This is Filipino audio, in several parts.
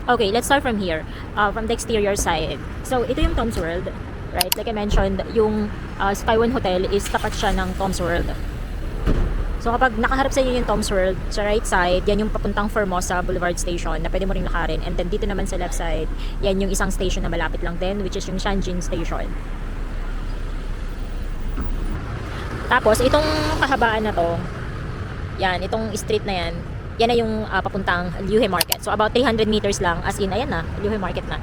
Okay, let's start from here, from the exterior side. So, ito yung Tom's World, right? Like I mentioned, yung Sky One Hotel is tapat siya ng Tom's World. So, kapag nakaharap sa inyo yung Tom's World, sa right side, yan yung papuntang Formosa Boulevard Station na pwede mo ring lakarin. And then, dito naman sa left side, yan yung isang station na malapit lang din, which is yung Shanjin Station. Tapos, itong kahabaan na to, yan, itong street na yan, yan na yung papuntang Liuhe Market. So, about 300 meters lang, as in, ayan na, Liuhe Market na.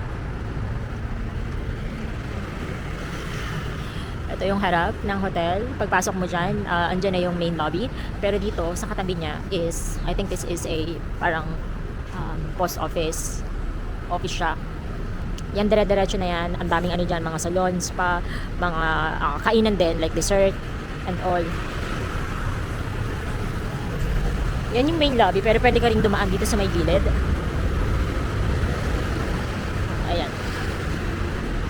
Ito yung harap ng hotel. Pagpasok mo dyan, andyan na yung main lobby. Pero dito, sa katabi niya is, I think this is a parang post office. Office siya. Yan, dire-diretso na yan. Ang daming ano dyan, mga salons pa, mga kainan din, like dessert and all. Yan yung main lobby, pero pwede ka rin dumaan dito sa may gilid. Ayan.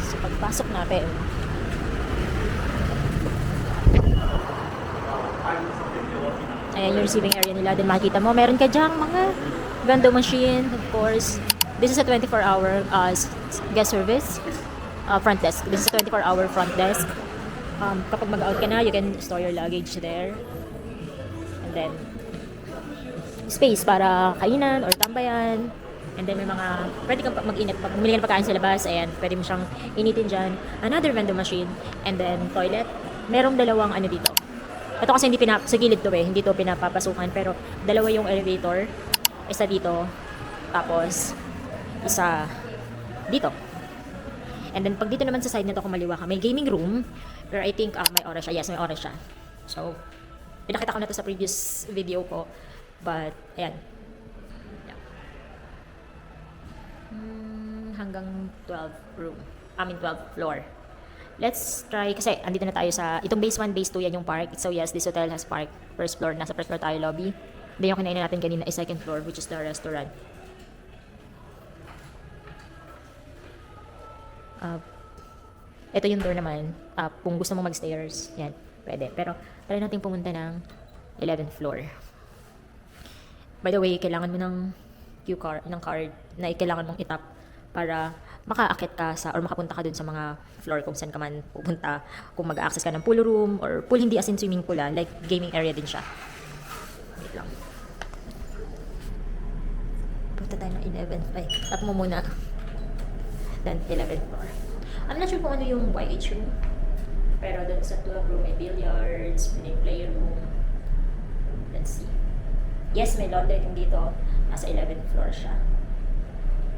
So, pagpasok natin, ayan yung receiving area nila. Then makikita mo, meron ka dyang mga vending machine, of course. This is a 24-hour guest service, front desk. This is a 24-hour front desk. Kapag mag-out ka na, you can store your luggage there. And then, space para kainan or tambayan. And then may mga, pwede kang mag-init, pag bumili ka ng pagkain sa labas, ayan, pwede mo siyang initin dyan. Another vending machine, and then toilet. Merong dalawang ano dito. Ito kasi hindi sa gilid to hindi to pinapapasukan, pero dalawa yung elevator. Isa dito, tapos isa dito. And then pag dito naman sa side nito kung maliwa ka, may gaming room, pero I think may oras siya. Yes, may oras siya. So, pinakita ko na to sa previous video ko. But, ayan. Yeah. Hanggang 12 room. 12 floor. Let's try, kasi andito na tayo sa, itong base 1, base 2, yan yung park. So yes, this hotel has park. First floor, nasa first floor tayo lobby. Then yung kinain natin kanina is second floor, which is the restaurant. Ito yung door naman. Kung gusto mo mag-stairs, yan, pwede. Pero, try natin pumunta ng 11th floor. By the way, kailangan mo ng card na kailangan mong itap para makaakit ka sa or makapunta ka dun sa mga floor kung saan ka man pupunta. Kung mag-access ka ng pool room or pool, hindi as in swimming pool, like gaming area din siya. Wait lang. Punta tayo ng 11th. Ay, tap mo muna. Then 11th floor. I'm not sure kung ano yung YH room. Pero dun sa 12 room may billiards, may playroom. Let's see. Yes, may laundry din dito. Nasa 11th floor siya.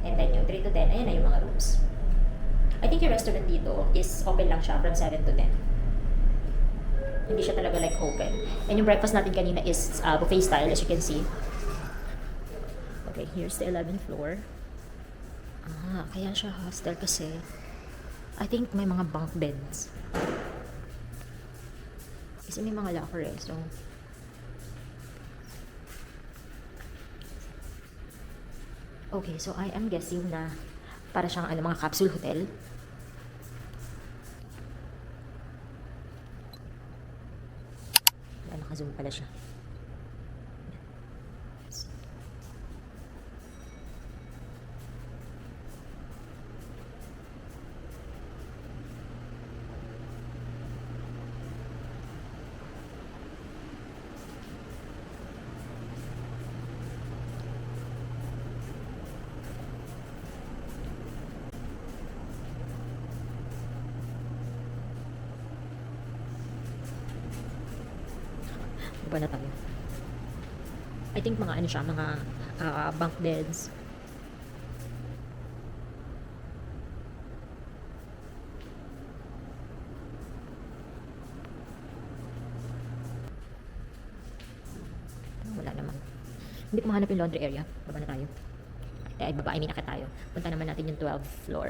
And then yung 3 to 10, ayan na yung mga rooms. I think yung restaurant dito is open lang siya from 7 to 10. Hindi siya talaga like open. And yung breakfast natin kanina is buffet style, as you can see. Okay, here's the 11th floor. Kaya siya hostel kasi I think may mga bunk beds. Kasi may mga locker so okay, so I am guessing na para siyang mga capsule hotel. Naka-zoom pala siya. Ba na tayo? I think mga ano siya, mga bunk beds. Wala naman. Hindi ko mahanap yung laundry area. Baba na tayo. Baba, I mean, akit tayo. Punta naman natin yung 12th floor.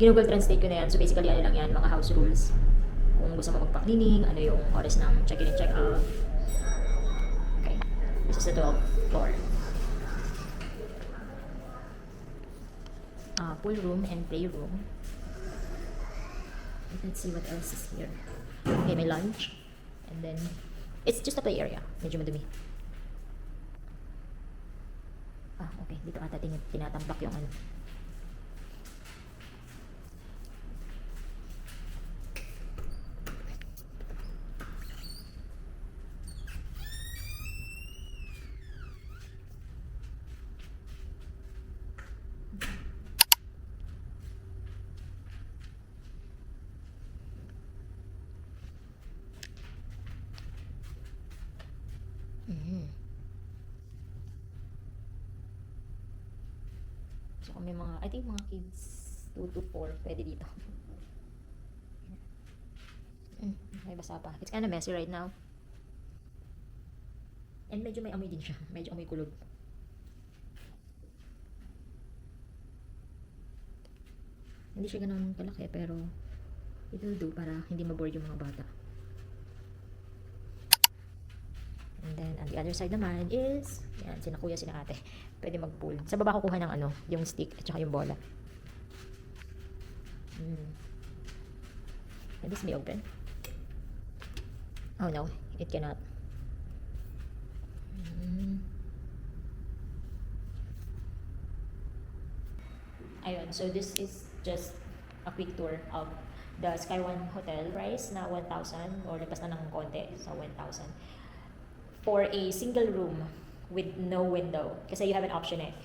Ginugol translate ko na yan. So basically, ano lang yan, mga house rules. Kung kung gusto mo magpa-cleaning, ano yung oras ng check-in and check-out. Okay. This is the 12th floor. Pool room and playroom. Let's see what else is here. Okay, may lunch. And then, it's just a play area. Medyo madumi. Okay. Dito ata tinatampak yung ano. So, may mga, I think mga kids 2 to 4 pwede dito. May basa pa. It's kinda messy right now. And medyo may amoy din siya. Medyo amoy kulog. Hindi siya ganun kalaki pero it will do para hindi ma-board yung mga bata. And then, on the other side naman is, yan, sina kuya, sina ate. Pwede mag-pool. Sa baba kukuha ng ano, yung stick at saka yung bola. Can this be open? Oh no, it cannot. Ayun, so this is just a quick tour of the Sky One Hotel. Price na 1,000 or lagpas na ng konti sa 1,000. For a single room with no window. Kasi you have an option eh.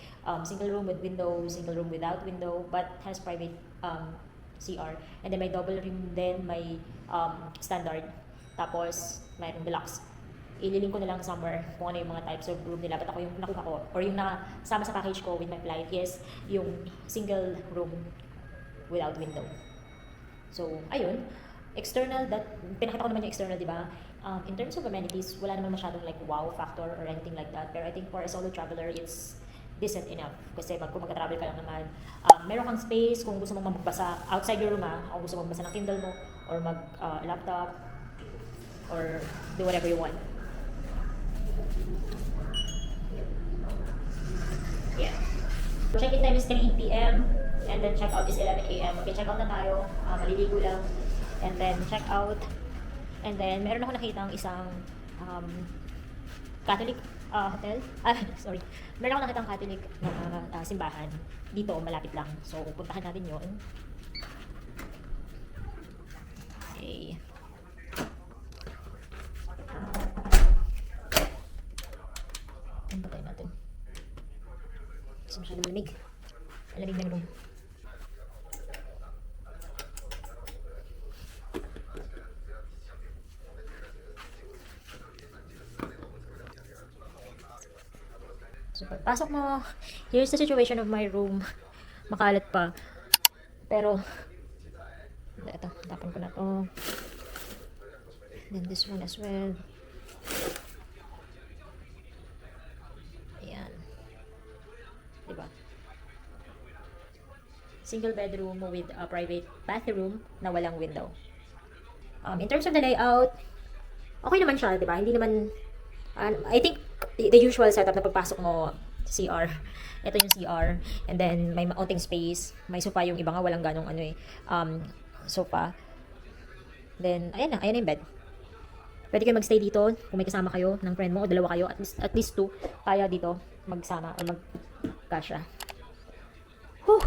Single room with window, single room without window, but has private CR. And then may double room din, may standard. Tapos, mayroong deluxe. Ililink ko na lang somewhere kung ano yung mga types of room nila. But ako yung nakuha ko, or yung nakasama sa package ko with my flight is yung single room without window. So, ayun. External, pinakita ko naman yung external, di ba? In terms of amenities, wala naman masyadong like wow factor or anything like that. Pero I think for a solo traveler, it's decent enough. Kasi kung magka-travel ka lang naman, meron kang space kung gusto mong magbasa outside your room, kung gusto mong magbasa ng Kindle mo, or mag-laptop, or do whatever you want. Yeah. Check-in time is 3 p.m. and then check-out is 11 a.m. Okay, check-out na tayo. Maliligo lang. And then check-out. And then, meron ako nakita ang isang Catholic hotel. Sorry. Meron ako nakita ang Catholic na simbahan. Dito, malapit lang. So, puntahan natin yun. Okay. Puntahan natin. Kasi masyadong lamig. Lamig ng room. So, pagpasok mo, here's the situation of my room. Makalat pa. Pero, ito, tapan ko na to. Then this one as well. Ayan. Diba? Single bedroom with a private bathroom na walang window. In terms of the layout, okay naman siya, diba? Hindi naman, I think, the usual setup na pagpasok mo, CR. Ito yung CR. And then, may outing space. May sofa yung iba nga, walang ganong sofa. Then, ayan na yung bed. Pwede kayo magstay dito kung may kasama kayo ng friend mo o dalawa kayo. At least 2 kaya dito magsama o magkasya. Whew!